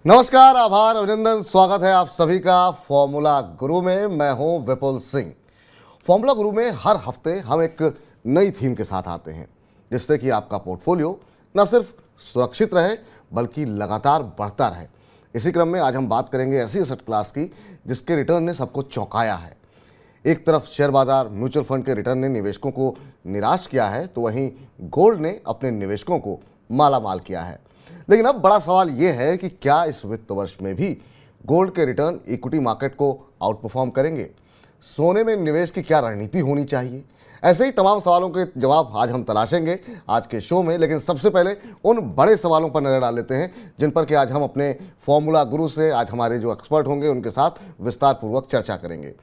नमस्कार, आभार, अभिनंदन, स्वागत है आप सभी का फॉर्मूला गुरु में। मैं हूं विपुल सिंह। फॉर्मूला गुरु में हर हफ्ते हम एक नई थीम के साथ आते हैं जिससे कि आपका पोर्टफोलियो न सिर्फ सुरक्षित रहे बल्कि लगातार बढ़ता रहे। इसी क्रम में आज हम बात करेंगे ऐसी एसेट क्लास की जिसके रिटर्न ने सबको चौंकाया है। एक तरफ शेयर बाजार, म्यूचुअल फंड के रिटर्न ने निवेशकों को निराश किया है, तो वहीं गोल्ड ने अपने निवेशकों को माला माल किया है। लेकिन अब बड़ा सवाल यह है कि क्या इस वित्त वर्ष में भी गोल्ड के रिटर्न इक्विटी मार्केट को आउट परफॉर्म करेंगे? सोने में निवेश की क्या रणनीति होनी चाहिए? ऐसे ही तमाम सवालों के जवाब आज हम तलाशेंगे आज के शो में। लेकिन सबसे पहले उन बड़े सवालों पर नजर डाल लेते हैं जिन पर कि आज हम अपने फॉर्मूला गुरु से, आज हमारे जो एक्सपर्ट होंगे उनके साथ विस्तार पूर्वक चर्चा करेंगे।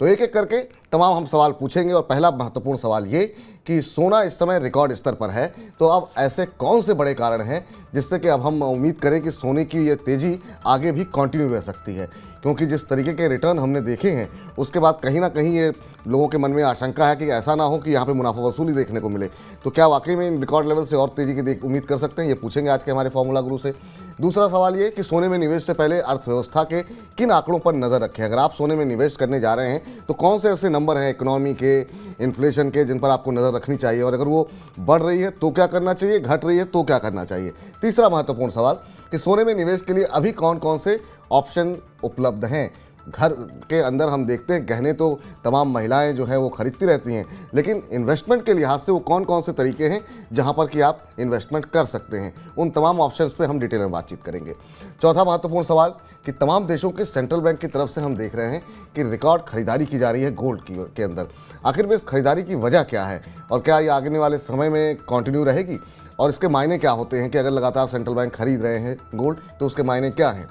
तो एक एक करके तमाम हम सवाल पूछेंगे। और पहला महत्वपूर्ण सवाल ये कि सोना इस समय रिकॉर्ड स्तर पर है, तो अब ऐसे कौन से बड़े कारण हैं जिससे कि अब हम उम्मीद करें कि सोने की ये तेज़ी आगे भी कंटिन्यू रह सकती है? क्योंकि जिस तरीके के रिटर्न हमने देखे हैं उसके बाद कहीं ना कहीं ये लोगों के मन में आशंका है कि ऐसा ना हो कि यहाँ पे मुनाफा वसूली देखने को मिले। तो क्या वाकई में इन रिकॉर्ड लेवल से और तेज़ी की उम्मीद कर सकते हैं? ये पूछेंगे आज के हमारे फॉर्मूला गुरु से। दूसरा सवाल ये कि सोने में निवेश से पहले अर्थव्यवस्था के किन आंकड़ों पर नज़र रखें? अगर आप सोने में निवेश करने जा रहे हैं तो कौन से ऐसे नंबर हैं इकोनॉमी के, इन्फ्लेशन के, जिन पर आपको नज़र रखनी चाहिए? और अगर वो बढ़ रही है तो क्या करना चाहिए, घट रही है तो क्या करना चाहिए? तीसरा महत्वपूर्ण सवाल कि सोने में निवेश के लिए अभी कौन कौन से ऑप्शन उपलब्ध हैं? घर के अंदर हम देखते हैं गहने तो तमाम महिलाएं जो है वो खरीदती रहती हैं, लेकिन इन्वेस्टमेंट के लिहाज से वो कौन कौन से तरीके हैं जहां पर कि आप इन्वेस्टमेंट कर सकते हैं? उन तमाम ऑप्शंस पे हम डिटेल में बातचीत करेंगे। चौथा महत्वपूर्ण सवाल कि तमाम देशों के सेंट्रल बैंक की तरफ से हम देख रहे हैं कि रिकॉर्ड खरीदारी की जा रही है गोल्ड के अंदर। आखिर में इस खरीदारी की वजह क्या है और क्या ये आगे वाले समय में कंटिन्यू रहेगी? और इसके मायने क्या होते हैं कि अगर लगातार सेंट्रल बैंक खरीद रहे हैं गोल्ड तो उसके मायने क्या हैं?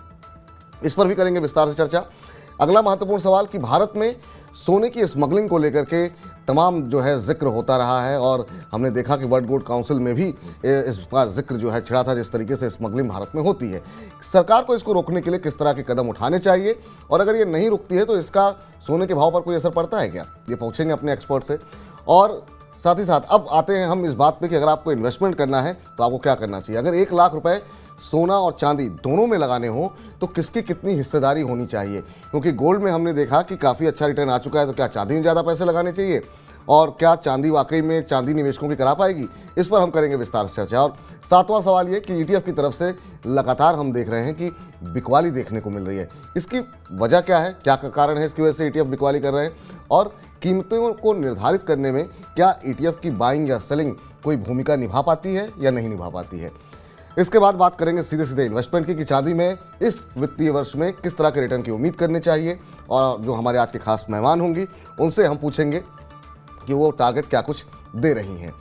इस पर भी करेंगे विस्तार से चर्चा। अगला महत्वपूर्ण सवाल कि भारत में सोने की स्मगलिंग को लेकर के तमाम जो है जिक्र होता रहा है और हमने देखा कि वर्ल्ड गोल्ड काउंसिल में भी इसका जिक्र जो है छिड़ा था, जिस तरीके से स्मगलिंग भारत में होती है। सरकार को इसको रोकने के लिए किस तरह के कदम उठाने चाहिए और अगर ये नहीं रुकती है तो इसका सोने के भाव पर कोई असर पड़ता है क्या? ये पूछेंगे अपने एक्सपर्ट से। और साथ ही साथ अब आते हैं हम इस बात पे कि अगर आपको इन्वेस्टमेंट करना है तो आपको क्या करना चाहिए? अगर 1 लाख रुपए सोना और चांदी दोनों में लगाने हो तो किसकी कितनी हिस्सेदारी होनी चाहिए? क्योंकि गोल्ड में हमने देखा कि काफ़ी अच्छा रिटर्न आ चुका है, तो क्या चांदी में ज़्यादा पैसे लगाने चाहिए? और क्या चांदी वाकई में चांदी निवेशकों की करा पाएगी? इस पर हम करेंगे विस्तार से चर्चा। और सातवां सवाल ये कि ईटीएफ की तरफ से लगातार हम देख रहे हैं कि बिकवाली देखने को मिल रही है। इसकी वजह क्या है? क्या कारण है इसकी वजह से ईटीएफ बिकवाली कर रहे हैं? और कीमतों को निर्धारित करने में क्या ईटीएफ की बाइंग या सेलिंग कोई भूमिका निभा पाती है या नहीं निभा पाती है? इसके बाद बात करेंगे सीधे सीधे इन्वेस्टमेंट की कि चांदी में इस वित्तीय वर्ष में किस तरह के रिटर्न की उम्मीद करनी चाहिए। और जो हमारे आज के खास मेहमान होंगी उनसे हम पूछेंगे कि वो टारगेट क्या कुछ दे रही हैं।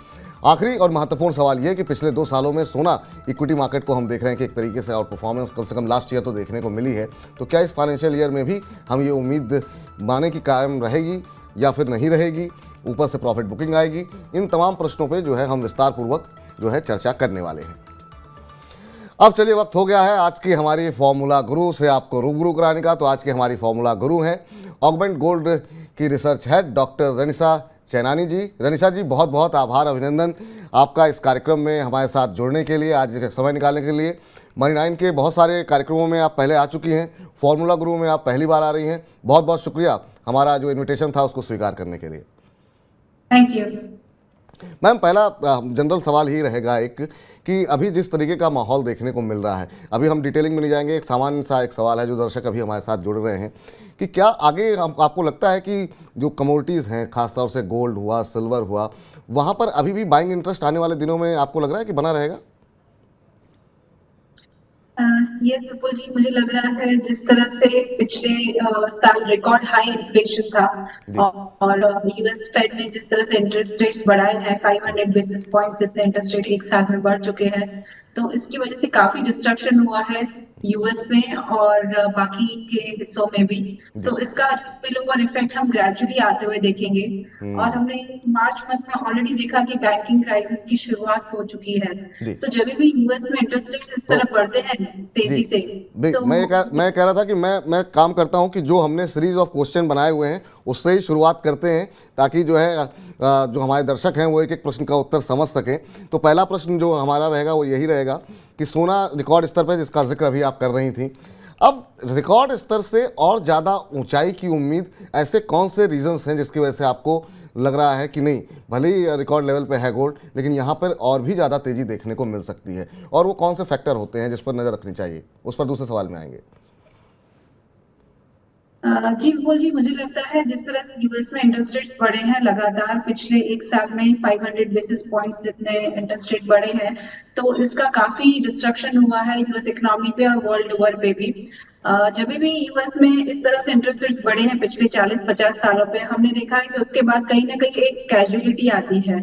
आखिरी और महत्वपूर्ण सवाल ये कि पिछले 2 सालों में सोना इक्विटी मार्केट को हम देख रहे हैं कि एक तरीके से आउट परफॉर्मेंस कम से कम लास्ट ईयर तो देखने को मिली है। तो क्या इस फाइनेंशियल ईयर में भी हम ये उम्मीद माने कि कायम रहेगी या फिर नहीं रहेगी? ऊपर से प्रॉफिट बुकिंग आएगी? इन तमाम प्रश्नों पर जो है हम विस्तार पूर्वक जो है चर्चा करने वाले हैं। अब चलिए, वक्त हो गया है आज की हमारी फॉर्मूला गुरु से आपको रूबरू कराने का। तो आज की हमारी फॉर्मूला गुरु हैं ऑगमेंट गोल्ड की रिसर्च हेड डॉक्टर रनिसा चैनानी जी। रनिसा जी, बहुत बहुत आभार, अभिनंदन आपका इस कार्यक्रम में हमारे साथ जुड़ने के लिए, आज समय निकालने के लिए। मनी 9 के बहुत सारे कार्यक्रमों में आप पहले आ चुकी हैं, फॉर्मूला गुरु में आप पहली बार आ रही हैं। बहुत बहुत शुक्रिया हमारा जो इन्विटेशन था उसको स्वीकार करने के लिए। थैंक यू मैम, पहला जनरल सवाल ही रहेगा एक कि अभी जिस तरीके का माहौल देखने को मिल रहा है, अभी हम डिटेलिंग में नहीं जाएंगे, एक सामान्य सा एक सवाल है जो दर्शक अभी हमारे साथ जुड़ रहे हैं कि क्या आगे आपको लगता है कि जो कमोडिटीज़ हैं, खासतौर से गोल्ड हुआ, सिल्वर हुआ, वहाँ पर अभी भी बाइंग इंटरेस्ट आने वाले दिनों में आपको लग रहा है कि बना रहेगा? यस विपुल जी, मुझे लग रहा है जिस तरह से पिछले साल रिकॉर्ड हाई इन्फ्लेशन था और यूएस फेड ने जिस तरह से इंटरेस्ट रेट्स बढ़ाए हैं, 500 बेसिस पॉइंट्स जितने इंटरेस्ट रेट एक साल में बढ़ चुके हैं, तो इसकी वजह से काफी डिस्ट्रक्शन हुआ है यूएस में और बाकी के हिस्सों में भी। तो इसका स्पिल ओवर इफेक्ट हम ग्रेजुअली आते हुए देखेंगे। और हमने मार्च मंथ में ऑलरेडी देखा कि बैंकिंग क्राइसिस की शुरुआत हो चुकी है। तो जब भी यूएस में इंटरेस्ट रेट्स इस तरह बढ़ते हैं तेजी से, तो मैं कह रहा था कि मैं काम करता हूं कि जो हमने सीरीज ऑफ क्वेश्चन बनाए हुए हैं उससे ही शुरुआत करते हैं ताकि जो है जो हमारे दर्शक हैं वो एक एक प्रश्न का उत्तर समझ सकें। तो पहला प्रश्न जो हमारा रहेगा वो यही रहेगा कि सोना रिकॉर्ड स्तर पर, जिसका जिक्र अभी आप कर रही थी, अब रिकॉर्ड स्तर से और ज़्यादा ऊंचाई की उम्मीद ऐसे कौन से रीजंस हैं जिसकी वजह से आपको लग रहा है कि नहीं, भले ही रिकॉर्ड लेवल पे है गोल्ड, लेकिन यहाँ पर और भी ज़्यादा तेज़ी देखने को मिल सकती है, और वो कौन से फैक्टर होते हैं जिस पर नज़र रखनी चाहिए? उस पर दूसरे सवाल में आएंगे। जी विपुल जी, मुझे लगता है जिस तरह से यूएस में इंटरेस्ट रेट्स बढ़े हैं लगातार पिछले एक साल में 500 बेसिस पॉइंट्स जितने इंटरेस्ट रेट बढ़े हैं, तो इसका काफी डिस्ट्रक्शन हुआ है यूएस इकोनॉमी पे और वर्ल्ड ओवर पे भी। जब भी यूएस में इस तरह से इंटरेस्ट रेट्स बढ़े हैं पिछले 40-50 सालों पे, हमने देखा है कि उसके बाद कहीं ना कहीं एक कैजुअलिटी आती है।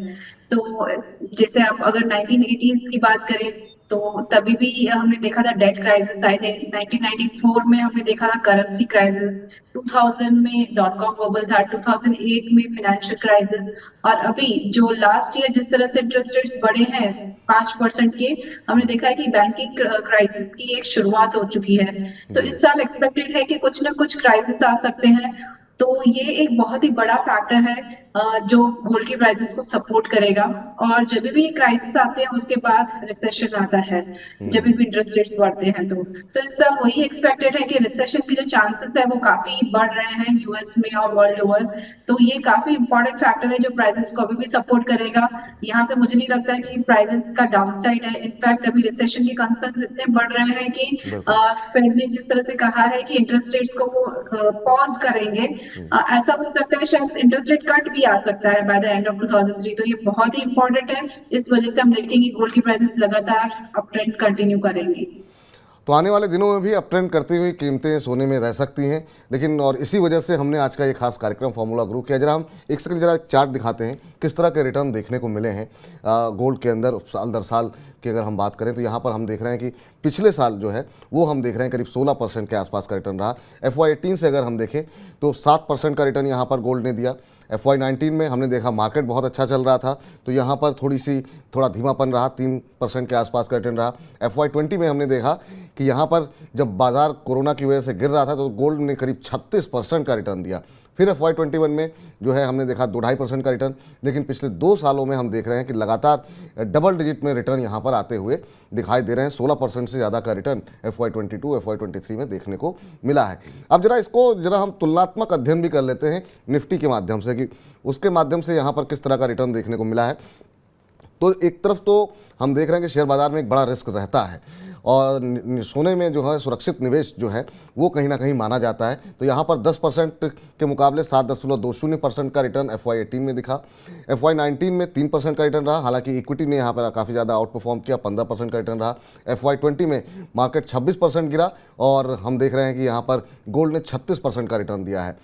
तो जैसे आप अगर 1980s की बात करें तो तभी भी हमने देखा था डेट क्राइसिस आए थे, 1994 में हमने देखा था करेंसी क्राइसिस, 2000 में डॉट कॉम बबल था, 2008 में फाइनेंशियल क्राइसिस, और अभी जो लास्ट ईयर जिस तरह से इंटरेस्ट रेट्स बढ़े हैं 5% के, हमने देखा है कि बैंकिंग क्राइसिस की एक शुरुआत हो चुकी है। तो इस साल एक्सपेक्टेड है कि कुछ ना कुछ क्राइसिस आ सकते हैं। तो ये एक बहुत ही बड़ा फैक्टर है जो गोल्ड की प्राइसेस को सपोर्ट करेगा। और जब भी क्राइसिस आते हैं उसके बाद रिसेशन आता है, जब भी इंटरेस्ट रेट्स बढ़ते हैं। तो इस साल वही एक्सपेक्टेड है कि रिसेशन की जो चांसेस है वो काफी बढ़ रहे हैं यूएस में और वर्ल्ड ओवर। तो ये काफी इंपॉर्टेंट फैक्टर है जो प्राइसेस को अभी भी सपोर्ट करेगा। यहाँ से मुझे नहीं लगता है कि प्राइसेस का डाउन साइड है। इनफैक्ट अभी रिसेशन के कंसर्न्स इतने बढ़ रहे हैं कि फेड ने जिस तरह से कहा है कि इंटरेस्ट रेट्स को वो पॉज करेंगे, ऐसा हो सकता है शायद इंटरेस्ट रेट कट भी आ सकता है बाय द एंड ऑफ 2003। तो ये बहुत ही इंपॉर्टेंट है। इस वजह से हम देखेंगे गोल्ड की प्राइसेस लगातार अप ट्रेंड कंटिन्यू करेंगी। तो आने वाले दिनों में भी अप ट्रेंड करती हुई कीमतें सोने में रह सकती हैं, लेकिन और इसी वजह से हमने आज का ये खास कार्यक्रम फार्मूला ग्रुप किया। जरा हम एक सेकंड जरा चार्ट दिखाते हैं किस तरह के रिटर्न देखने को मिले हैं गोल्ड के अंदर साल दर साल की अगर हम बात करें तो यहाँ पर हम देख रहे हैं कि पिछले साल जो है वो हम देख रहे हैं करीब 16% के आसपास का रिटर्न रहा। FY18 से अगर हम देखें तो 7% का रिटर्न यहाँ पर गोल्ड ने दिया। FY19 में हमने देखा मार्केट बहुत अच्छा चल रहा था तो यहाँ पर थोड़ा धीमापन रहा, 3% के आसपास का रिटर्न रहा। FY20 में हमने देखा कि यहाँ पर जब बाजार कोरोना की वजह से गिर रहा था तो गोल्ड ने करीब 36% का रिटर्न दिया। फिर FY21 में जो है हमने देखा 2-2.5% का रिटर्न। लेकिन पिछले 2 सालों में हम देख रहे हैं कि लगातार डबल डिजिट में रिटर्न यहाँ पर आते हुए दिखाई दे रहे हैं। 16% से ज़्यादा का रिटर्न FY22 FY23 में देखने को मिला है। अब जरा हम तुलनात्मक अध्ययन भी कर लेते हैं निफ्टी के माध्यम से कि उसके माध्यम से यहाँ पर किस तरह का रिटर्न देखने को मिला है। तो एक तरफ तो हम देख रहे हैं कि शेयर बाज़ार में एक बड़ा रिस्क रहता है और सोने में जो है सुरक्षित निवेश जो है वो कहीं ना कहीं माना जाता है। तो यहाँ पर 10% के मुकाबले 7.20% का रिटर्न FY18 में दिखा। FY19 में 3% का रिटर्न रहा, हालांकि इक्विटी ने यहाँ पर काफ़ी ज़्यादा आउट परफॉर्म किया, 15% का रिटर्न रहा। FY20 में मार्केट 26% गिरा और हम देख रहे हैं कि यहाँ पर गोल्ड ने 36% का रिटर्न दिया है।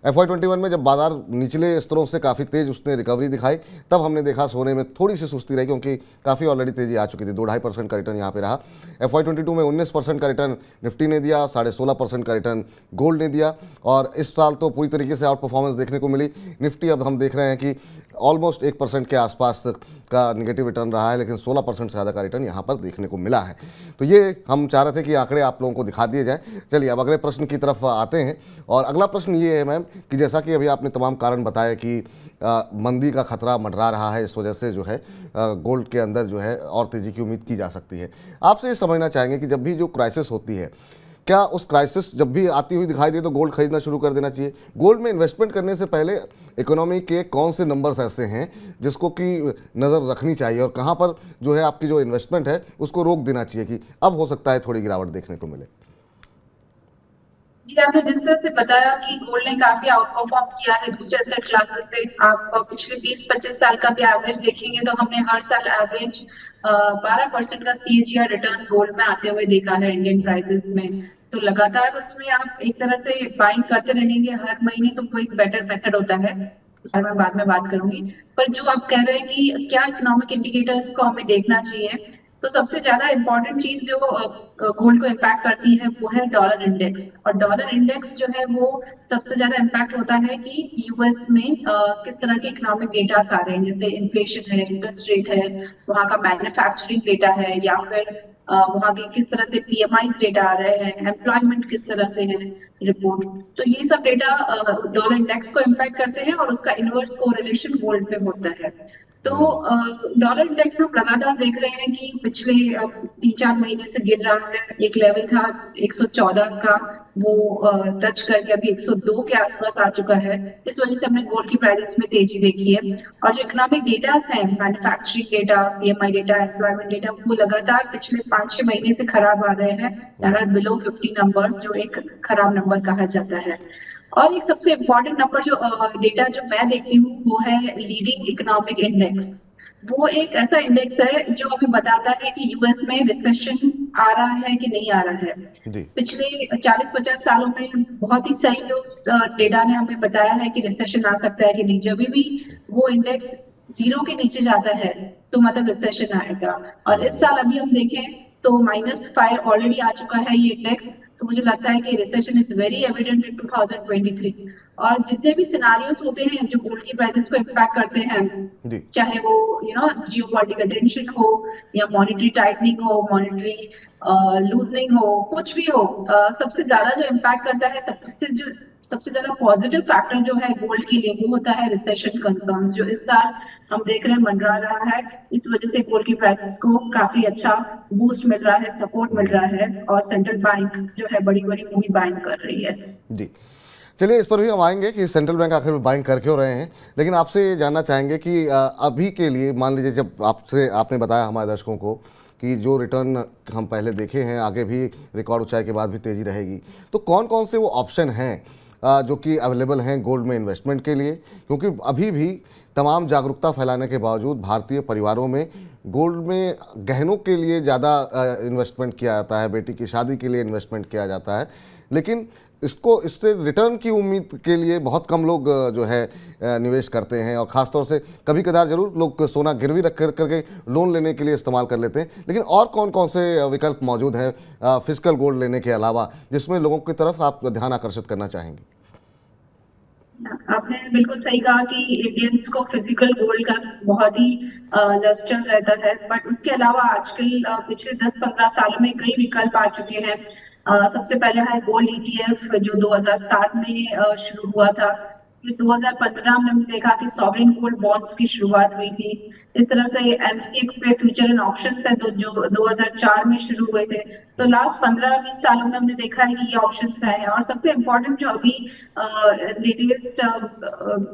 FY21 में जब बाजार निचले स्तरों से काफ़ी तेज़ उसने रिकवरी दिखाई तब हमने देखा सोने में थोड़ी सी सुस्ती रही क्योंकि काफ़ी ऑलरेडी तेज़ी आ चुकी थी। 2-2.5% का रिटर्न यहाँ पे रहा। FY22 में 19% का रिटर्न निफ्टी ने दिया, 16.5% का रिटर्न गोल्ड ने दिया और इस साल तो पूरी तरीके से आउट परफॉर्मेंस देखने को मिली। निफ्टी अब हम देख रहे हैं कि ऑलमोस्ट 1% के आसपास का निगेटिव रिटर्न रहा है, लेकिन 16% से ज़्यादा का रिटर्न यहाँ पर देखने को मिला है। तो ये हम चाह रहे थे कि आंकड़े आप लोगों को दिखा दिए जाएँ। चलिए अब अगले प्रश्न की तरफ आते हैं और अगला प्रश्न ये है मैम कि जैसा कि अभी आपने तमाम कारण बताया कि मंदी का खतरा मंडरा रहा है, इस वजह से जो है गोल्ड के अंदर जो है और तेज़ी की उम्मीद की जा सकती है। आपसे ये समझना चाहेंगे कि जब भी जो क्राइसिस होती है, क्या उस क्राइसिस जब भी आती हुई दिखाई दे तो गोल्ड खरीदना शुरू कर देना चाहिए? गोल्ड में इन्वेस्टमेंट करने से पहले इकोनॉमी के कौन से नंबर्स ऐसे हैं जिसको कि नज़र रखनी चाहिए और कहाँ पर जो है आपकी जो इन्वेस्टमेंट है उसको रोक देना चाहिए कि अब हो सकता है थोड़ी गिरावट देखने को मिले? जी, आपने जिस तरह से बताया कि गोल्ड ने काफी आउट परफॉर्म किया है दूसरे एसेट क्लासेस से। आप पिछले 20-25 साल का भी एवरेज देखेंगे तो हमने हर साल एवरेज 12% का CAGR रिटर्न गोल्ड में आते हुए देखा है इंडियन प्राइसेस में। तो लगातार उसमें आप एक तरह से बाइंग करते रहेंगे हर महीने, तो वो एक बेटर मेथड होता है, उस बारे में बाद में बात करूंगी। पर जो आप कह रहे हैं कि क्या इकोनॉमिक इंडिकेटर्स को हमें देखना चाहिए, तो सबसे ज्यादा इंपॉर्टेंट चीज जो गोल्ड को इम्पैक्ट करती है वो है डॉलर इंडेक्स। और डॉलर इंडेक्स जो है वो सबसे ज्यादा इम्पैक्ट होता है कि यूएस में किस तरह के इकोनॉमिक डेटा आ रहे हैं, जैसे इन्फ्लेशन है, इंटरेस्ट रेट है, वहाँ का मैन्युफैक्चरिंग डेटा है, या फिर वहाँ के किस तरह से PMI डेटा आ रहे हैं, एम्प्लॉयमेंट किस तरह से है रिपोर्ट। तो ये सब डेटा डॉलर इंडेक्स को इम्पैक्ट करते हैं और उसका इनवर्स कोरिलेशन गोल्ड पे होता है। तो डॉलर इंडेक्स हम लगातार देख रहे हैं कि पिछले 3-4 महीने से गिर रहा है। एक लेवल था 114 का, वो टच करके अभी 102 के आसपास आ चुका है। इस वजह से हमने गोल्ड की प्राइसेस में तेजी देखी है। और जो इकोनॉमिक डेटास हैं, manufacturing data, PMI data, employment data, वो लगातार पिछले 5-6 महीने से खराब आ रहे हैं। दैट आर बिलो 50 नंबर्स, जो एक खराब नंबर कहा जाता है। और एक सबसे इम्पोर्टेंट नंबर जो डेटा जो मैं देखती हूँ वो है लीडिंग इकोनॉमिक इंडेक्स। वो एक ऐसा इंडेक्स है जो हमें बताता है कि यूएस में रिसेशन आ रहा है कि नहीं आ रहा है। जी। पिछले 40-50 सालों में बहुत ही सही उस डेटा ने हमें बताया है कि रिसेशन आ सकता है कि नहीं। जब भी वो इंडेक्स 0 के नीचे जाता है तो मतलब रिसेशन आएगा। और इस साल अभी हम देखें तो -5 ऑलरेडी आ चुका है ये इंडेक्स। तो मुझे लगता है कि recession is very evident in 2023। और जितने भी सिनारियोस होते हैं जो गोल्ड की प्राइसेस को इम्पैक्ट करते हैं, जी। चाहे वो जियोपॉलिटिकल टेंशन हो या मॉनेटरी टाइटनिंग हो, मॉनेटरी लूजनिंग हो, कुछ भी हो, सबसे ज्यादा जो इम्पैक्ट करता है, सबसे ज्यादा पॉजिटिव फैक्टर जो है गोल्ड के लिए, वो होता है रिसेशन कंसर्न्स, जो इस साल हम देख रहे हैं मंडरा रहा है। इस वजह से गोल्ड की प्राइसेस को काफी अच्छा बूस्ट मिल रहा है, सपोर्ट मिल रहा है, और सेंट्रल बैंक जो है बड़ी बड़ी वो भी बाइंग कर रही है। जी, चलिए इस पर भी हम आएंगे कि सेंट्रल बैंक आखिर बाइंग कर क्यों रहे हैं, लेकिन आपसे ये जानना चाहेंगे कि अभी के लिए मान लीजिए, जब आपने बताया हमारे दर्शकों को कि जो रिटर्न हम पहले देखे हैं आगे भी रिकॉर्ड ऊंचाई के बाद भी तेज़ी रहेगी, तो कौन कौन से वो ऑप्शन हैं जो कि अवेलेबल हैं गोल्ड में इन्वेस्टमेंट के लिए? क्योंकि अभी भी तमाम जागरूकता फैलाने के बावजूद भारतीय परिवारों में गोल्ड में गहनों के लिए ज़्यादा इन्वेस्टमेंट किया जाता है, बेटी की शादी के लिए इन्वेस्टमेंट किया जाता है, लेकिन इससे रिटर्न की उम्मीद के लिए बहुत कम लोग जो है निवेश करते हैं। और ख़ासतौर से कभी कदार जरूर लोग सोना गिरवी रख करके लोन लेने के लिए इस्तेमाल कर लेते हैं, लेकिन और कौन कौन से विकल्प मौजूद हैं फिजिकल गोल्ड लेने के अलावा, जिसमें लोगों की तरफ आप ध्यान आकर्षित करना चाहेंगे? आपने बिल्कुल सही कहा कि इंडियंस को फिजिकल गोल्ड का बहुत ही लस्टर रहता है, बट उसके अलावा आजकल पिछले 10-15 सालों में कई विकल्प आ चुके हैं। सबसे पहले है गोल्ड ईटीएफ, जो 2007 में शुरू हुआ था। फिर 2015 में हमने देखा कि सॉवरेन गोल्ड बॉन्ड्स की शुरुआत हुई थी। इस तरह से एमसीएक्स पे फ्यूचर एंड ऑप्शंस है जो 2004 में शुरू हुए थे। तो लास्ट 15-20 सालों में हमने देखा है कि ये ऑप्शंस आए हैं। और सबसे इम्पोर्टेंट जो अभी लेटेस्ट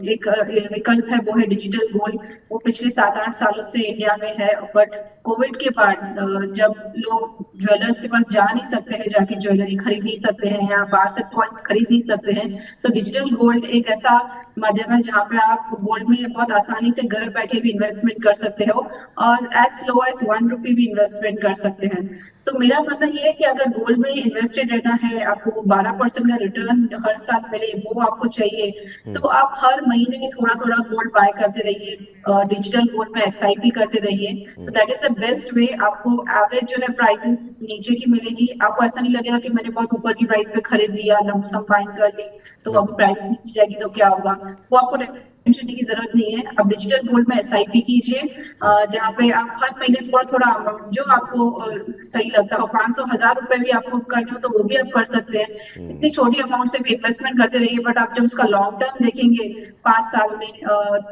एक विकल्प है वो है डिजिटल गोल्ड। वो पिछले 7-8 सालों से इंडिया में है, बट कोविड के बाद जब लोग ज्वेलर्स के पास जा नहीं सकते हैं, जाके ज्वेलरी खरीद नहीं सकते हैं या बाहर से कॉइन्स खरीद नहीं सकते हैं, तो डिजिटल गोल्ड एक ऐसा माध्यम है जहाँ पे आप गोल्ड में बहुत आसानी से घर बैठे भी इन्वेस्टमेंट कर सकते हो और एज लो एज 1 रुपी भी इन्वेस्टमेंट कर सकते हैं। तो मेरा मानना ये है कि अगर गोल्ड में इन्वेस्टेड रहना है, आपको 12% का रिटर्न हर साल मिले, वो आपको चाहिए, तो आप हर महीने थोड़ा थोड़ा गोल्ड बाय करते रहिए, डिजिटल गोल्ड में एसआईपी करते रहिए। तो दैट इज द बेस्ट वे। आपको एवरेज जो है प्राइसेस नीचे की मिलेगी, आपको ऐसा नहीं लगेगा कि मैंने बहुत ऊपर की प्राइस पे खरीद दिया, लमसम बाइंग कर ली, तो अब प्राइस नीचे जाएगी तो क्या होगा। वो आपको टेंशन की जरूरत नहीं है। अब डिजिटल गोल्ड में एसआईपी कीजिए, जहाँ पे आप हर महीने थोड़ा थोड़ा अमाउंट जो आपको सही लगता हो, 500-1000 रुपए भी आपको करने हो तो वो भी आप कर सकते हैं। इतनी छोटी अमाउंट से भी इन्वेस्टमेंट करते रहिए, बट आप जब उसका लॉन्ग टर्म देखेंगे 5 साल में,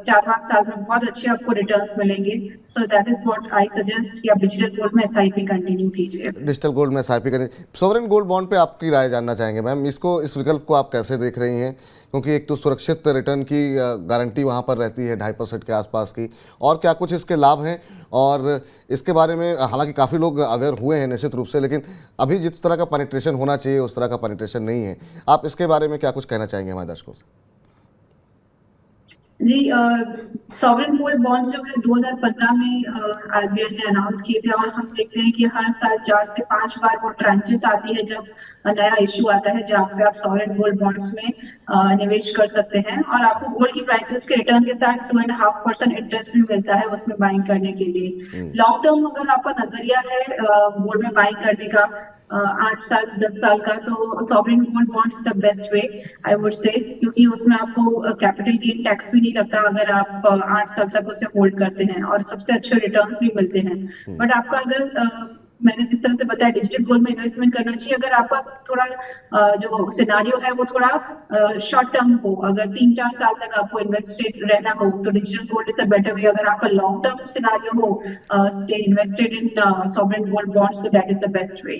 4-5 साल में बहुत अच्छे आपको रिटर्न्स मिलेंगे। So that is what I suggest कि आप डिजिटल गोल्ड में एसआईपी कंटिन्यू कीजिए। डिजिटल गोल्ड में एसआईपी करें। सोवरेन गोल्ड बॉन्ड पे आपकी राय जानना चाहेंगे मैम, इस विकल्प को आप कैसे देख रही हैं? क्योंकि एक तो सुरक्षित रिटर्न की गारंटी वहाँ पर रहती है 2.5% के आसपास की, और क्या कुछ इसके लाभ हैं? और इसके बारे में हालांकि काफ़ी लोग अवेयर हुए हैं निश्चित रूप से, लेकिन अभी जिस तरह का पेनिट्रेशन होना चाहिए उस तरह का पेनिट्रेशन नहीं है। आप इसके बारे में क्या कुछ कहना चाहेंगे हमारे दर्शकों से? जी, सॉवरेन गोल्ड बॉन्ड्स जो है 2015 में आरबीआई ने अनाउंस किए थे, और हम देखते हैं कि हर साल 4 से 5 बार वो ट्रांचेस आती है जब नया इशू आता है, जहाँ पे आप सॉवरेन गोल्ड बॉन्ड्स में निवेश कर सकते हैं, और आपको गोल्ड की प्राइसेस के रिटर्न के साथ 2.5% इंटरेस्ट भी मिलता है उसमें बाइंग करने के लिए। लॉन्ग टर्म अगर आपका नजरिया है गोल्ड में बाइंग करने का, 8 साल 10 साल का, तो sovereign gold bonds the best way I would say, क्योंकि उसमें आपको कैपिटल गेन टैक्स भी नहीं लगता अगर आप 8 साल तक उसे होल्ड करते हैं, और सबसे अच्छे रिटर्न्स भी मिलते हैं। बट आपका अगर मैंने जिस तरह से बताया डिजिटल गोल्ड में इन्वेस्टमेंट करना चाहिए। अगर आपका थोड़ा जो सिनारियो है वो थोड़ा शॉर्ट टर्म हो, अगर 3-4 साल तक आपको इन्वेस्टेड रहना हो तो digital gold is a better way. अगर आपका लॉन्ग टर्म सिनारियो हो, stay invested in sovereign gold bonds, तो that is the best way.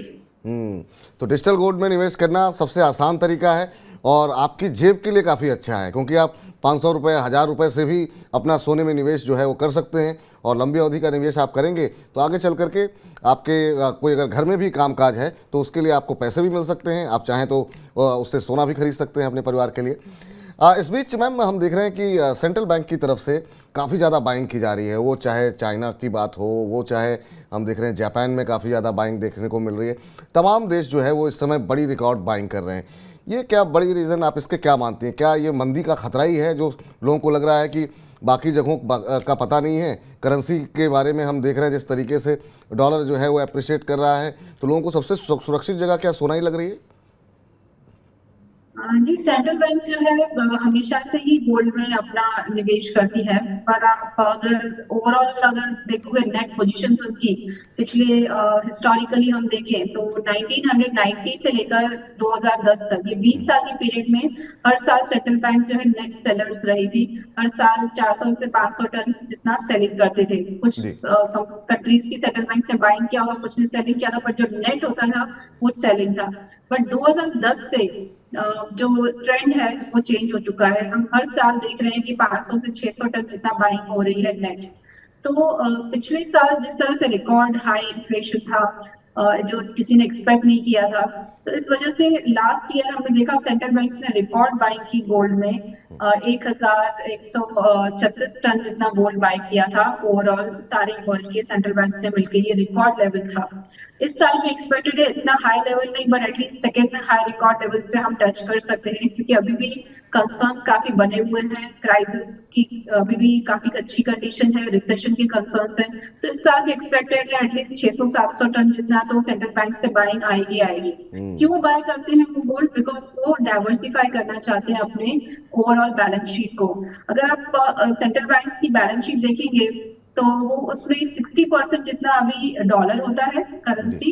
तो डिजिटल गोल्ड में निवेश करना सबसे आसान तरीका है और आपकी जेब के लिए काफ़ी अच्छा है, क्योंकि आप 500 रुपये, 1000 रुपये से भी अपना सोने में निवेश जो है वो कर सकते हैं। और लंबी अवधि का निवेश आप करेंगे तो आगे चल करके आपके कोई अगर घर में भी कामकाज है तो उसके लिए आपको पैसे भी मिल सकते हैं। आप चाहें तो उससे सोना भी खरीद सकते हैं अपने परिवार के लिए। इस बीच मैम हम देख रहे हैं कि सेंट्रल बैंक की तरफ से काफ़ी ज़्यादा बाइंग की जा रही है, वो चाहे चाइना की बात हो, वो चाहे हम देख रहे हैं जापान में काफ़ी ज़्यादा बाइंग देखने को मिल रही है। तमाम देश जो है वो इस समय बड़ी रिकॉर्ड बाइंग कर रहे हैं। ये क्या बड़ी रीज़न, आप इसके क्या मानती हैं? क्या ये मंदी का खतरा ही है जो लोगों को लग रहा है कि बाकी जगहों का पता नहीं है? करेंसी के बारे में हम देख रहे हैं जिस तरीके से डॉलर जो है वो अप्रिशिएट कर रहा है, तो लोगों को सबसे सुरक्षित जगह क्या सोना ही लग रही है? जी, सेंट्रल बैंक्स जो है हमेशा से ही गोल्ड में अपना निवेश करती है, पर आप अगर ओवरऑल अगर देखोगे नेट पोजीशंस उनकी पिछले हिस्टोरिकली हम देखें तो 1990 से लेकर 2010 तक, ये 20 साल के पीरियड में हर साल सेंट्रल बैंक जो है नेट सेलर्स रही थी। हर साल 400 से 500 टन जितना सेलिंग करते थे। कुछ जी। कंट्रीज की सेंट्रल बैंक ने बाइंग किया और कुछ ने सेलिंग किया था, पर जो नेट होता था वो सेलिंग था। बट 2010 से जो ट्रेंड है वो चेंज हो चुका है। हम हर साल देख रहे हैं कि 500 से 600 टन जितना बाइंग हो रही है नेट। तो पिछले साल जिस तरह से रिकॉर्ड हाई इन्फ्लेशन था, जो किसी ने एक्सपेक्ट नहीं किया था, तो इस वजह से लास्ट ईयर हमने देखा सेंट्रल बैंक्स ने रिकॉर्ड बाइंग की गोल्ड में। 1136 टन जितना गोल्ड बाय किया था ओवरऑल सारे वर्ल्ड के सेंट्रल बैंक्स ने मिलकर, ये रिकॉर्ड लेवल था। इस साल में एक्सपेक्टेड है इतना हाई लेवल नहीं, but at least second high record levels पे हम टच कर सकते हैं, क्योंकि अभी भी कंसर्न्स काफी बने हुए हैं। क्राइसिस की अभी भी काफी अच्छी कंडीशन है, रिसेशन के कंसर्न्स हैं। तो इस साल भी एक्सपेक्टेड है एटलीस्ट 600-700 टन जितना तो सेंट्रल बैंक से बाइंग आएगी आएगी। क्यों बाय करते हैं वो गोल्ड? बिकॉज वो डाइवर्सिफाई करना चाहते हैं अपने ओवरऑल बैलेंस शीट को। अगर आप सेंट्रल बैंक्स की बैलेंस शीट देखेंगे तो वो उसमें 60% जितना अभी डॉलर होता है करेंसी,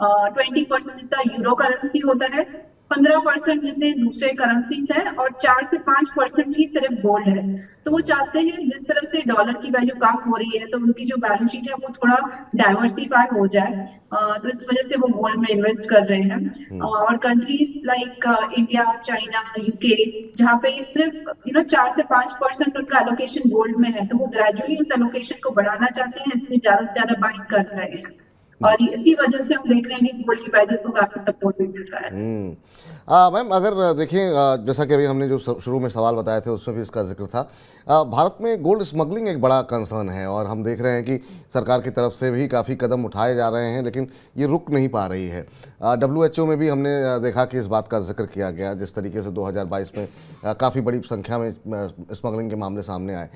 20% जितना यूरो करेंसी होता है, 15% जितने दूसरे करेंसीज है और 4 से 5% ही सिर्फ गोल्ड है। तो वो चाहते हैं जिस तरह से डॉलर की वैल्यू कम हो रही है तो उनकी जो बैलेंस शीट है वो थोड़ा डाइवर्सिफाई हो जाए। तो इस वजह से वो गोल्ड में इन्वेस्ट कर रहे हैं। और countries like India, China, UK, जहाँ पे सिर्फ 4 से 5% उनका एलोकेशन गोल्ड में है, तो वो ग्रेजुअली उस एलोकेशन को बढ़ाना चाहते हैं, इसलिए ज्यादा से ज्यादा बाइंग कर रहे हैं। और इसी वजह से हम देख रहे हैं कि गोल्ड की प्राइसेस को काफी सपोर्ट भी मिल रहा है। मैम अगर देखें, जैसा कि अभी हमने जो शुरू में सवाल बताए थे उसमें भी इसका जिक्र था, भारत में गोल्ड स्मगलिंग एक बड़ा कंसर्न है और हम देख रहे हैं कि सरकार की तरफ से भी काफ़ी कदम उठाए जा रहे हैं, लेकिन ये रुक नहीं पा रही है। WHO में भी हमने देखा कि इस बात का जिक्र किया गया, जिस तरीके से 2022 में काफ़ी बड़ी संख्या में स्मगलिंग के मामले सामने आए।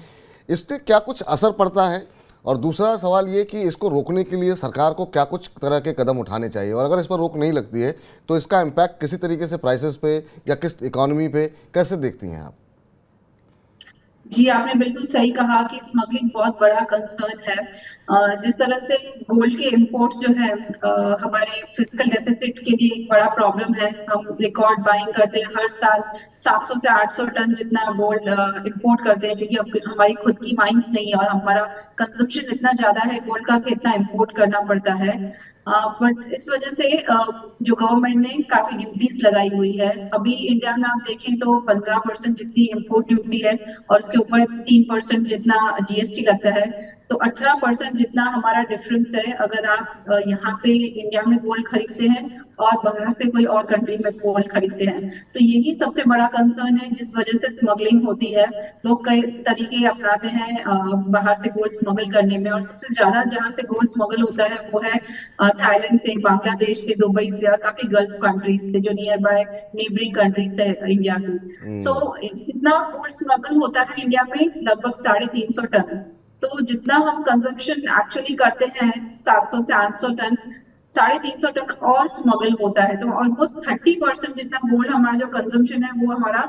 इससे क्या कुछ असर पड़ता है? और दूसरा सवाल ये कि इसको रोकने के लिए सरकार को क्या कुछ तरह के कदम उठाने चाहिए, और अगर इस पर रोक नहीं लगती है तो इसका इम्पैक्ट किसी तरीके से प्राइसेस पे या किस इकोनॉमी पे कैसे देखती हैं आप? जी, आपने बिल्कुल सही कहा कि स्मगलिंग बहुत बड़ा कंसर्न है। जिस तरह से गोल्ड के इंपोर्ट्स जो है हमारे फिजिकल डेफिसिट के लिए एक बड़ा प्रॉब्लम है। हम रिकॉर्ड बाइंग करते हैं, हर साल 700 से 800 टन जितना गोल्ड इंपोर्ट करते हैं, क्योंकि हमारी खुद की माइंस नहीं है और हमारा कंजप्शन इतना ज्यादा है गोल्ड का कि इतना इंपोर्ट करना पड़ता है। बट इस वजह से जो गवर्नमेंट ने काफी ड्यूटीज लगाई हुई है। अभी इंडिया में आप देखें तो 15% जितनी इम्पोर्ट ड्यूटी है और उसके ऊपर 3% जितना GST लगता है, तो 18% जितना हमारा डिफरेंस है अगर आप यहाँ पे इंडिया में गोल्ड खरीदते हैं और बाहर से कोई और कंट्री में गोल्ड खरीदते हैं। तो यही सबसे बड़ा कंसर्न है जिस वजह से स्मगलिंग होती है। लोग कई तरीके अपनाते हैं बाहर से गोल्ड स्मगल करने में, और सबसे ज्यादा जहाँ से गोल्ड स्मगल होता है वो है थाईलैंड से, बांग्लादेश से, दुबई से और काफी गल्फ कंट्रीज से जो नियर बाय नेबरिंग कंट्रीज है इंडिया की। सो इतना गोल्ड स्मगल होता है इंडिया में लगभग 350 टन। तो जितना हम कंजम्पशन एक्चुअली करते हैं 700 से 800 टन, 350 टन और स्मगल होता है। तो ऑलमोस्ट 30% जितना गोल्ड हमारा जो कंजम्पशन है वो हमारा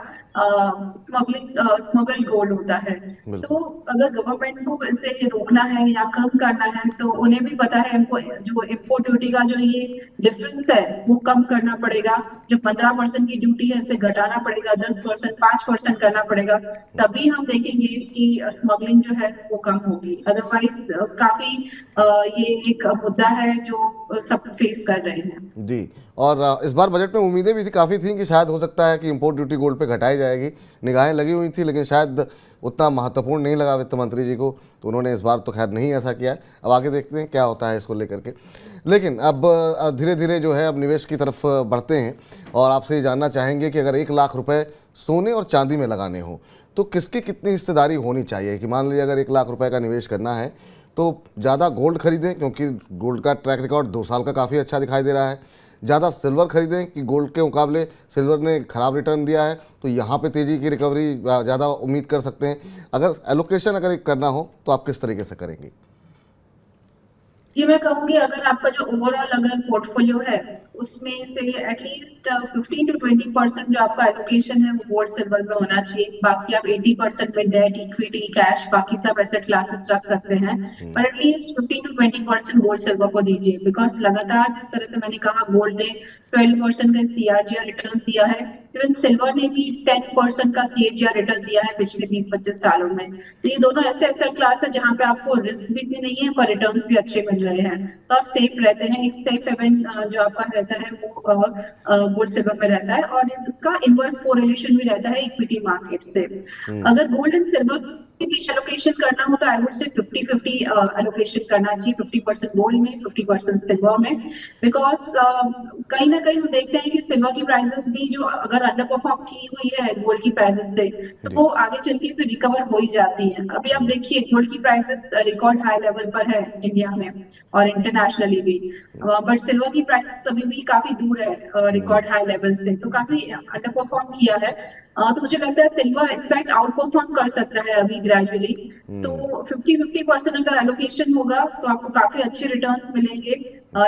स्मगल गोल्ड होता है। तो बिल्कुल। अगर गवर्नमेंट को इसे रोकना है या कम करना है तो उन्हें भी पता है, इनको जो इम्पोर्ट ड्यूटी का जो ये डिफरेंस है वो कम करना पड़ेगा। जो 15% की ड्यूटी है इसे घटाना पड़ेगा, 10%, 5% करना पड़ेगा। तभी हम देखेंगे कि स्मगलिंग जो है वो कम होगी। अदरवाइज काफी ये एक मुद्दा है जो सब फेस कर रहे हैं। जी। और इस बार बजट में उम्मीदें भी थी, काफ़ी थी कि शायद हो सकता है कि इंपोर्ट ड्यूटी गोल्ड पे घटाई जाएगी। निगाहें लगी हुई थी, लेकिन शायद उतना महत्वपूर्ण नहीं लगा वित्त मंत्री जी को, तो उन्होंने इस बार तो खैर नहीं ऐसा किया है। अब आगे देखते हैं क्या होता है इसको लेकर के। लेकिन अब धीरे धीरे जो है अब निवेश की तरफ बढ़ते हैं और आपसे ये जानना चाहेंगे कि अगर 1 लाख रुपए सोने और चांदी में लगाने हो तो किसकी कितनी हिस्सेदारी होनी चाहिए। कि मान लीजिए अगर 1 लाख रुपए का निवेश करना है तो ज़्यादा गोल्ड खरीदें, क्योंकि गोल्ड का ट्रैक रिकॉर्ड 2 साल का काफ़ी अच्छा दिखाई दे रहा है। ज़्यादा सिल्वर खरीदें कि गोल्ड के मुकाबले सिल्वर ने खराब रिटर्न दिया है, तो यहाँ पे तेज़ी की रिकवरी ज़्यादा उम्मीद कर सकते हैं। अगर एलोकेशन अगर एक करना हो तो आप किस तरीके से करेंगे? जी, मैं कहूँगी अगर आपका जो ओवरऑल अगर पोर्टफोलियो है, उसमें से एटलीस्ट 15 टू 20% जो आपका एलोकेशन है वो गोल्ड सिल्वर में होना चाहिए। बाकी आप 80% में डेट, इक्विटी, कैश, बाकी सब एसेट क्लासेस रख सकते हैं। पर एटलीस्ट 15 टू 20% गोल्ड सिल्वर को दीजिए, बिकॉज लगातार जिस तरह से मैंने कहा गोल्ड ने 12% का सीआरजीआर रिटर्न दिया है, इवन सिल्वर ने भी 10% का सीएजीआर रिटर्न दिया है पिछले 20-25 सालों में। तो ये दोनों ऐसे एसेट क्लास है जहां पे आपको रिस्क भी इतनी नहीं है पर रिटर्न्स भी अच्छे मिल रहे हैं, तो आप सेफ रहते हैं। एक सेफ हेवन जो आपका रहता है वो गोल्ड सिल्वर में रहता है, और इसका इनवर्स कोरिलेशन भी रहता है इक्विटी मार्केट से। अगर गोल्ड एंड सिल्वर के बीच एलोकेशन करना हो तो आई वुड से 50-50 एलोकेशन करना चाहिए, 50% गोल्ड में, 50% सिल्वर में। बिकॉज कहीं ना कहीं हम देखते हैं कि सिल्वर की प्राइसेस भी जो अगर अंडर परफॉर्म की हुई है गोल्ड की प्राइसेस से, तो वो आगे चल के फिर रिकवर हो ही जाती है। अभी आप देखिए गोल्ड की प्राइसेस रिकॉर्ड हाई लेवल पर है इंडिया में और इंटरनेशनली भी, बट सिल्वर की प्राइसेस अभी भी काफी दूर है रिकॉर्ड हाई लेवल से, तो काफी अंडर परफॉर्म किया है। तो मुझे लगता है सिल्वर इनफैक्ट आउट परफॉर्म कर सकता है अभी ग्रेजुअली। तो 50-50% अगर एलोकेशन होगा तो आपको काफी अच्छे रिटर्न्स मिलेंगे।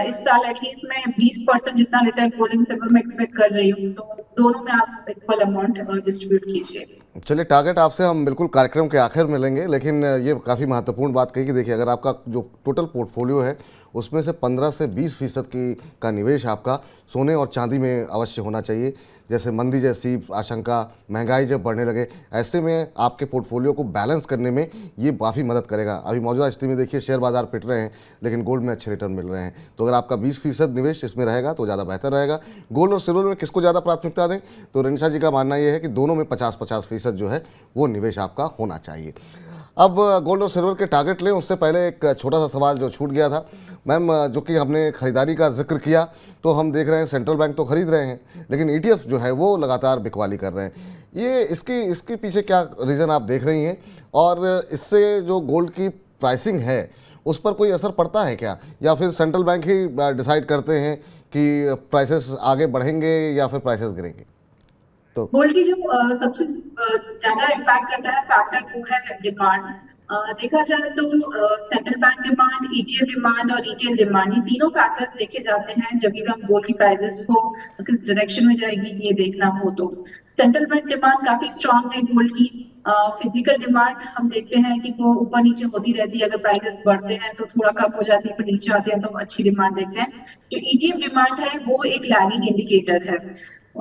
इस साल एटलीस्ट मैं 20% जितना रिटर्न गोल्ड एंड सिल्वर में एक्सपेक्ट कर रही हूँ, तो दोनों में आप इक्वल अमाउंट डिस्ट्रीब्यूट कीजिए। चलिए, टारगेट आपसे हम बिल्कुल कार्यक्रम के आखिर में लेंगे, लेकिन ये काफ़ी महत्वपूर्ण बात कही कि देखिए अगर आपका जो टोटल पोर्टफोलियो है उसमें से 15 से 20% का निवेश आपका सोने और चांदी में अवश्य होना चाहिए। जैसे मंदी जैसी आशंका, महंगाई जब बढ़ने लगे, ऐसे में आपके पोर्टफोलियो को बैलेंस करने में ये काफ़ी मदद करेगा। अभी मौजूदा स्थिति में देखिए शेयर बाजार पिट रहे हैं, लेकिन गोल्ड में अच्छे रिटर्न मिल रहे हैं। तो अगर आपका 20% निवेश इसमें रहेगा तो ज़्यादा बेहतर रहेगा। गोल्ड और सिल्वर में किसको ज़्यादा प्राथमिकता दें, तो रनिशा जी का मानना ये है कि दोनों में 50-50% जो है वो निवेश आपका होना चाहिए। अब गोल्ड और सिल्वर के टारगेट लें उससे पहले एक छोटा सा सवाल जो छूट गया था मैम, जो कि हमने खरीदारी का जिक्र किया, तो हम देख रहे हैं सेंट्रल बैंक तो खरीद रहे हैं, लेकिन ईटीएफ जो है वो लगातार बिकवाली कर रहे हैं। ये इसके पीछे क्या रीज़न आप देख रही हैं, और इससे जो गोल्ड की प्राइसिंग है उस पर कोई असर पड़ता है क्या, या फिर सेंट्रल बैंक ही डिसाइड करते हैं कि प्राइसेस आगे बढ़ेंगे या फिर प्राइसेस गिरेंगे? तो गोल्ड की जो सबसे ज्यादा इम्पैक्ट करता है फैक्टर वो है डिमांड। देखा जाए तो central bank demand, ETF demand और रिटेल डिमांड, ये तीनों फैक्टर्स देखे जाते हैं जब भी हम गोल्ड की प्राइसेस को किस डायरेक्शन में जाएगी ये देखना हो तो। सेंट्रल बैंक डिमांड काफी स्ट्रांग है गोल्ड की। फिजिकल डिमांड हम देखते हैं कि वो ऊपर नीचे होती रहती है, अगर प्राइसेस बढ़ते हैं तो थोड़ा कम हो जाती है, फिर नीचे आते हैं तो अच्छी डिमांड देखते हैं। जो ईटीएफ डिमांड है वो एक लैगिंग इंडिकेटर है।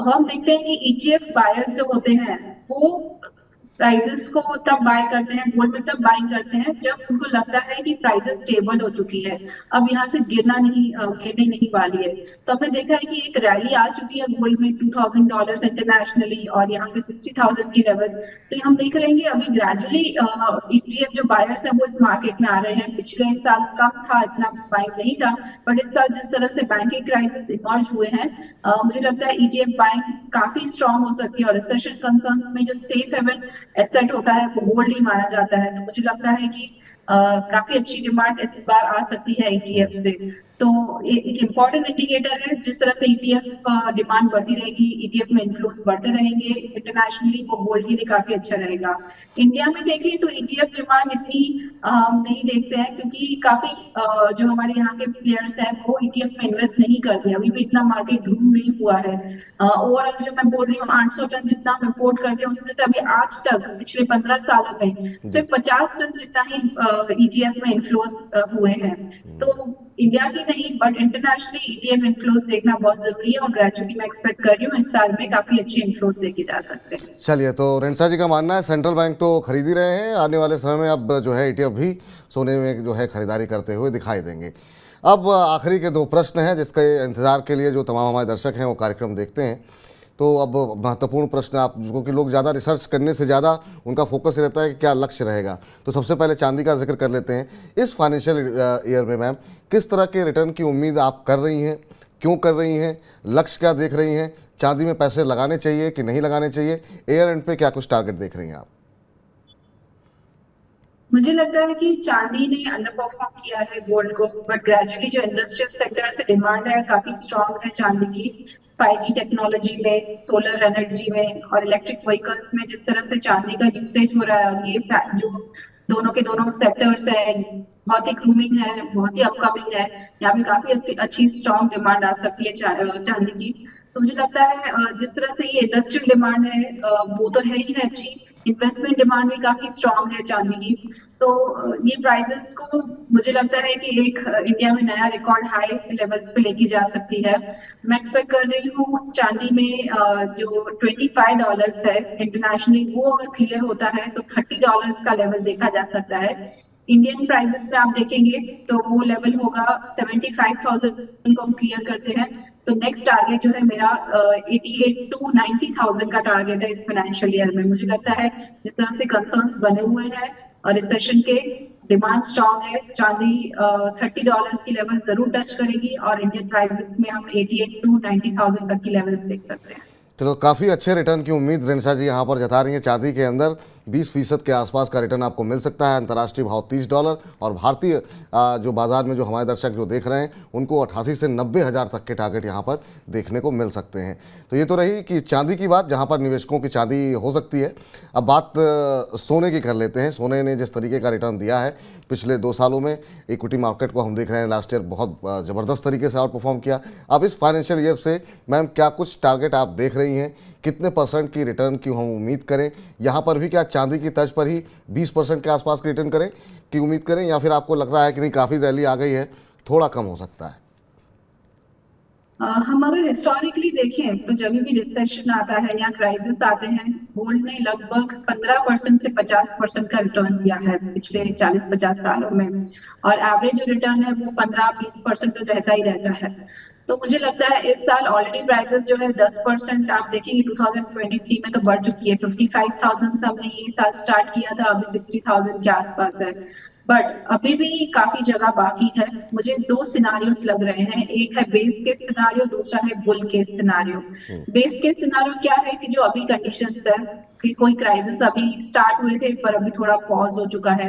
हम देखते हैं कि ईटीएफ बायर्स जो होते हैं वो प्राइजेस को तब बाय करते हैं, गोल्ड में तब बाइंग करते हैं जब उनको लगता है कि प्राइजेस स्टेबल हो चुकी है, अब यहाँ से गिरने नहीं वाली है। तो हमने देखा है कि एक रैली आ चुकी है गोल्ड में $2000 इंटरनेशनली और यहाँ पे 60,000 की लेवल। तो हम देख रहे हैं कि अभी ग्रेजुअली ईटीएफ जो बायर्स है वो इस मार्केट में आ रहे हैं। पिछले साल कम था, इतना बाइंग नहीं था, बट इस साल जिस तरह से बैंकिंग क्राइसिस इमर्ज हुए हैं, मुझे लगता है ईटीएफ बाइंग काफी स्ट्रॉन्ग हो सकती है। और रिसेशन कंसर्न्स में जो सेफ हेवन एसेट होता है वो गोल्ड ही माना जाता है, तो मुझे लगता है कि काफी अच्छी डिमांड इस बार आ सकती है ईटीएफ से। तो एक इम्पॉर्टेंट इंडिकेटर है। जिस तरह से ईटीएफ डिमांड बढ़ती रहेगी, ईटीएफ में इन्फ्लोज बढ़ते रहेंगे इंटरनेशनली, वो गोल्ड के लिए काफी अच्छा रहेगा। इंडिया में देखें तो ईटीएफ डिमांड इतनी हम नहीं देखते हैं, क्योंकि काफी जो हमारे यहाँ के प्लेयर्स हैं वो ईटीएफ में इन्वेस्ट नहीं करते, अभी भी इतना मार्केट ग्रूम नहीं हुआ है। ओवरऑल जो मैं बोल रही हूँ 800 टन जितना हम इम्पोर्ट करते हैं, उसमें से अभी आज तक पिछले 15 सालों में सिर्फ 50 टन जितना ही ईटीएफ में इन्फ्लोज हुए हैं। तो इंडिया की नहीं बट इंटरनेशनली ईटीएफ इन्फ्लोज देखना बहुत जरूरी है, और ग्रेजुअली मैं एक्सपेक्ट कर रही हूँ इस साल में काफी अच्छे इन्फ्लोज देखे जा सकते हैं। चलिए, तो रेणुसा जी का मानना है सेंट्रल बैंक तो खरीद ही रहे हैं, आने वाले समय में अब जो है ईटीएफ भी सोने में जो है खरीदारी करते हुए दिखाई देंगे। अब आखिरी के दो प्रश्न हैं जिसके इंतजार के लिए जो तमाम हमारे दर्शक हैं वो कार्यक्रम देखते हैं। तो अब महत्वपूर्ण प्रश्न, आप क्योंकि लोग ज़्यादा रिसर्च करने से ज़्यादा उनका फोकस रहता है कि क्या लक्ष्य रहेगा, तो सबसे पहले चांदी का जिक्र कर लेते हैं। इस फाइनेंशियल ईयर में मैम किस तरह के रिटर्न की उम्मीद आप कर रही हैं, क्यों कर रही हैं, लक्ष्य क्या देख रही हैं, चांदी में पैसे लगाने चाहिए कि नहीं लगाने चाहिए, ईयर एंड पे क्या कुछ टारगेट देख रही हैं आप? मुझे लगता है कि चांदी ने अंडर परफॉर्म किया है गोल्ड को, बट ग्रेजुअली जो इंडस्ट्रियल सेक्टर से डिमांड है काफी स्ट्रांग है चांदी की। 5G टेक्नोलॉजी में, सोलर एनर्जी में और इलेक्ट्रिक व्हीकल्स में जिस तरह से चांदी का यूसेज हो रहा है, और ये जो दोनों के दोनों सेक्टर्स है बहुत ही ग्रूमिंग है, बहुत ही अपकमिंग है, यहाँ पे काफी अच्छी स्ट्रांग डिमांड आ सकती है चांदी की। तो मुझे लगता है जिस तरह से ये इंडस्ट्रियल डिमांड है वो तो है ही है अच्छी, इन्वेस्टमेंट डिमांड भी काफी स्ट्रांग है चांदी की। तो ये प्राइसेस को मुझे लगता है कि एक इंडिया में नया रिकॉर्ड हाई लेवल्स पे लेके जा सकती है। मैं एक्सपेक्ट कर रही हूँ चांदी में जो $25 है इंटरनेशनली, वो अगर क्लियर होता है तो $30 का लेवल देखा जा सकता है। इंडियन प्राइसेस में आप देखेंगे तो वो लेवल होगा 75,000 को हम क्लियर करते हैं, तो नेक्स्ट टारगेट जो है मेरा 88 to 90,000 का टारगेट है इस फाइनेंशियल ईयर में। मुझे लगता है जिस तरह से कंसर्न्स बने हुए हैं और रिसेशन के, डिमांड स्ट्रांग है, चांदी $30 की लेवल जरूर टच करेगी, और इंडियन प्राइसेस में हम 88 to 90,000 तक की लेवल देख सकते हैं। चलो, काफ़ी अच्छे रिटर्न की उम्मीद रेणुसा जी यहाँ पर जता रही हैं। चांदी के अंदर 20% के आसपास का रिटर्न आपको मिल सकता है। अंतर्राष्ट्रीय भाव $30 और भारतीय जो बाजार में जो हमारे दर्शक जो देख रहे हैं उनको 88 से 90 हज़ार तक के टारगेट यहाँ पर देखने को मिल सकते हैं। तो ये तो रही कि चांदी की बात, जहाँ पर निवेशकों की चांदी हो सकती है। अब बात सोने की कर लेते हैं। सोने ने जिस तरीके का रिटर्न दिया है पिछले 2 सालों में, इक्विटी मार्केट को हम देख रहे हैं लास्ट ईयर बहुत ज़बरदस्त तरीके से आउट परफॉर्म किया। अब इस फाइनेंशियल ईयर से मैम क्या कुछ टारगेट आप देख रही हैं, कितने % की रिटर्न की हम उम्मीद करें? यहाँ पर भी क्या चांदी की तर्ज पर ही 20% के आसपास की रिटर्न करें की उम्मीद करें, या फिर आपको लग रहा है कि नहीं काफ़ी रैली आ गई है, थोड़ा कम हो सकता है? हम अगर हिस्टोरिकली देखें तो जब भी रिसेशन आता है या क्राइसिस आते हैं, गोल्ड ने लगभग 15% से 50% का रिटर्न दिया है पिछले 40-50 सालों में, और एवरेज जो रिटर्न है वो 15-20% तो रहता ही रहता है। तो मुझे लगता है इस साल ऑलरेडी प्राइसेस जो है 10% आप देखेंगे 2023 में तो बढ़ चुकी है। 55,000 से हमने ये साल स्टार्ट किया था, अभी 60,000 के आसपास है, बट अभी भी काफी जगह बाकी है। मुझे 2 सिनारियोस लग रहे हैं, एक है बेस केस सिनारियो, दूसरा है bull case scenario. Base case scenario क्या है कि जो अभी कंडीशंस है कि कोई क्राइसिस अभी स्टार्ट हुए थे पर अभी थोड़ा पॉज हो चुका है,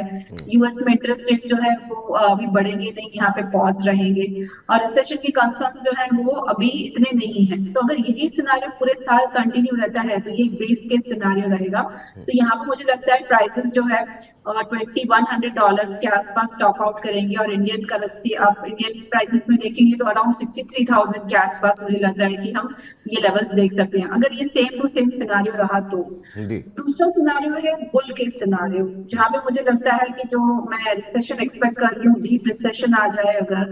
यूएस में इंटरेस्ट रेट जो है वो अभी बढ़ेंगे नहीं, यहाँ पे पॉज रहेंगे, और रिसेशन के कंसर्न्स जो है वो अभी इतने नहीं है। तो अगर यही सिनारियो पूरे साल कंटिन्यू रहता है तो ये बेस केस सिनारियो रहेगा। तो यहाँ पे मुझे लगता है प्राइसेस जो है $2,100 के आसपास टॉप आउट करेंगे, और इंडियन करेंसी आप इंडियन प्राइसेस में देखेंगे तो अराउंड 63,000 के आसपास मुझे लग रहा है कि हम ये लेवल्स देख सकते हैं, अगर ये सेम टू सेम सिनारियो रहा तो। दूसरा सिनारियो है बुल केस सिनारियो, जहां पे मुझे लगता है कि जो मैं रिसेशन एक्सपेक्ट कर रही हूँ, डीप रिसेशन आ जाए, अगर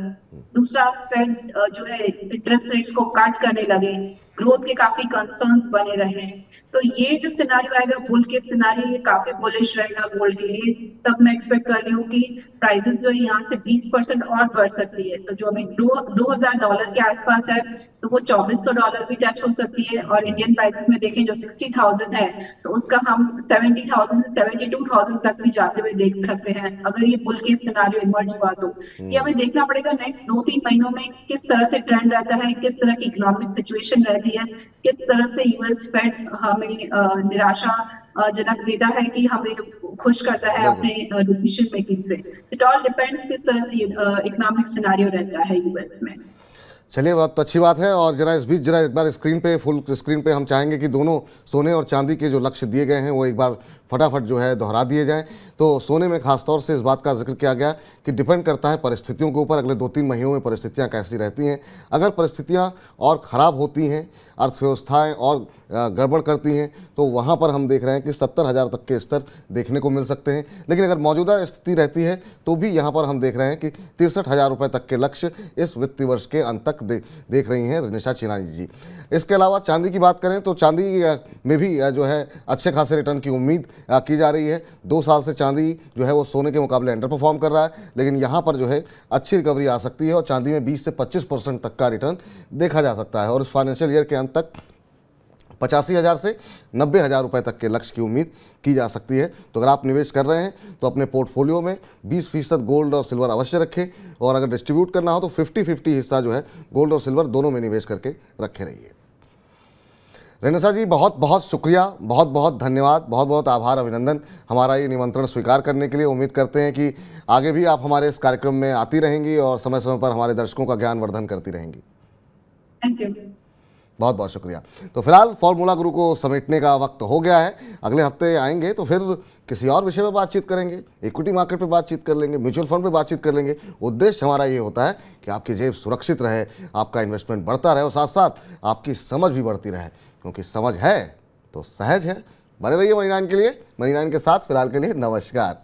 दूसरा फेड जो है इंटरेस्ट रेट्स को कट करने लगे, ग्रोथ के काफी कंसर्न्स बने रहे, तो ये जो सिनारियो आएगा बुल केस सिनारियो, ये काफी बुलिश रहेगा गोल्ड के लिए। तब मैं एक्सपेक्ट कर रही हूँ कि प्राइसेस जो है यहाँ से 20% और बढ़ सकती है। तो जो अभी $2,000 के आसपास है तो वो $2,400 भी टच हो सकती है, और इंडियन प्राइसेस में देखें जो 60,000 है तो उसका हम 70,000 से 72,000 तक भी जाते हुए देख सकते हैं, अगर ये बुल केस सिनारियो इमर्ज हुआ तो। ये हमें देखना पड़ेगा नेक्स्ट 2-3 महीनों में किस तरह से ट्रेंड रहता है, किस तरह की इकोनॉमिक सिचुएशन रहती रहती है, किस तरह से यूएस फेड हमें निराशा जनक देता है कि हमें खुश करता है अपने डिसीजन मेकिंग से। इट ऑल डिपेंड्स किस तरह से इकोनॉमिक सिनेरियो रहता है यूएस में। चलिए, बहुत अच्छी बात है। और जरा इस बीच जरा एक बार स्क्रीन पे, फुल स्क्रीन पे हम चाहेंगे कि दोनों सोने और चांदी के जो लक्ष्य दिए गए हैं वो एक बार फटाफट जो है दोहरा दिए जाएं। तो सोने में खास तौर से इस बात का जिक्र किया गया कि डिपेंड करता है परिस्थितियों के ऊपर, अगले 2-3 महीनों में परिस्थितियां कैसी रहती हैं। अगर परिस्थितियां और ख़राब होती हैं, अर्थव्यवस्थाएं और गड़बड़ करती हैं, तो वहाँ पर हम देख रहे हैं कि 70,000 तक के स्तर देखने को मिल सकते हैं। लेकिन अगर मौजूदा स्थिति रहती है तो भी यहाँ पर हम देख रहे हैं कि 63,000 रुपये तक के लक्ष्य इस वित्तीय वर्ष के अंत तक देख रही हैं निशा चिनानी जी। इसके अलावा चांदी की बात करें तो चांदी में भी जो है अच्छे खासे रिटर्न की उम्मीद की जा रही है। 2 साल से चांदी जो है वो सोने के मुकाबले अंडर परफॉर्म कर रहा है, लेकिन यहाँ पर जो है अच्छी रिकवरी आ सकती है और चांदी में 20 से 25% तक का रिटर्न देखा जा सकता है। और इस फाइनेंशियल ईयर के अंत तक 85,000 से 90,000 रुपये तक के लक्ष्य की उम्मीद की जा सकती है। तो अगर आप निवेश कर रहे हैं तो अपने पोर्टफोलियो में 20% गोल्ड और सिल्वर अवश्य रखें, और अगर डिस्ट्रीब्यूट करना हो तो 50-50 हिस्सा जो है गोल्ड और सिल्वर दोनों में निवेश करके रखे रहिए। रेणुसा जी, बहुत बहुत शुक्रिया, बहुत बहुत धन्यवाद, बहुत बहुत आभार, अभिनंदन हमारा ये निमंत्रण स्वीकार करने के लिए। उम्मीद करते हैं कि आगे भी आप हमारे इस कार्यक्रम में आती रहेंगी और समय समय पर हमारे दर्शकों का ज्ञानवर्धन करती रहेंगी। Thank you. बहुत बहुत शुक्रिया। तो फिलहाल फॉर्मूला गुरु को समेटने का वक्त हो गया है। अगले हफ्ते आएंगे तो फिर किसी और विषय पर बातचीत करेंगे, इक्विटी मार्केट पे बातचीत कर लेंगे, म्यूचुअल फंड पे बातचीत कर लेंगे। उद्देश्य हमारा ये होता है कि आपकी जेब सुरक्षित रहे, आपका इन्वेस्टमेंट बढ़ता रहे और साथ साथ आपकी समझ भी बढ़ती रहे, क्योंकि समझ है तो सहज है। बने रहिए मनी9 के लिए। मनी9 के साथ फिलहाल के लिए नमस्कार।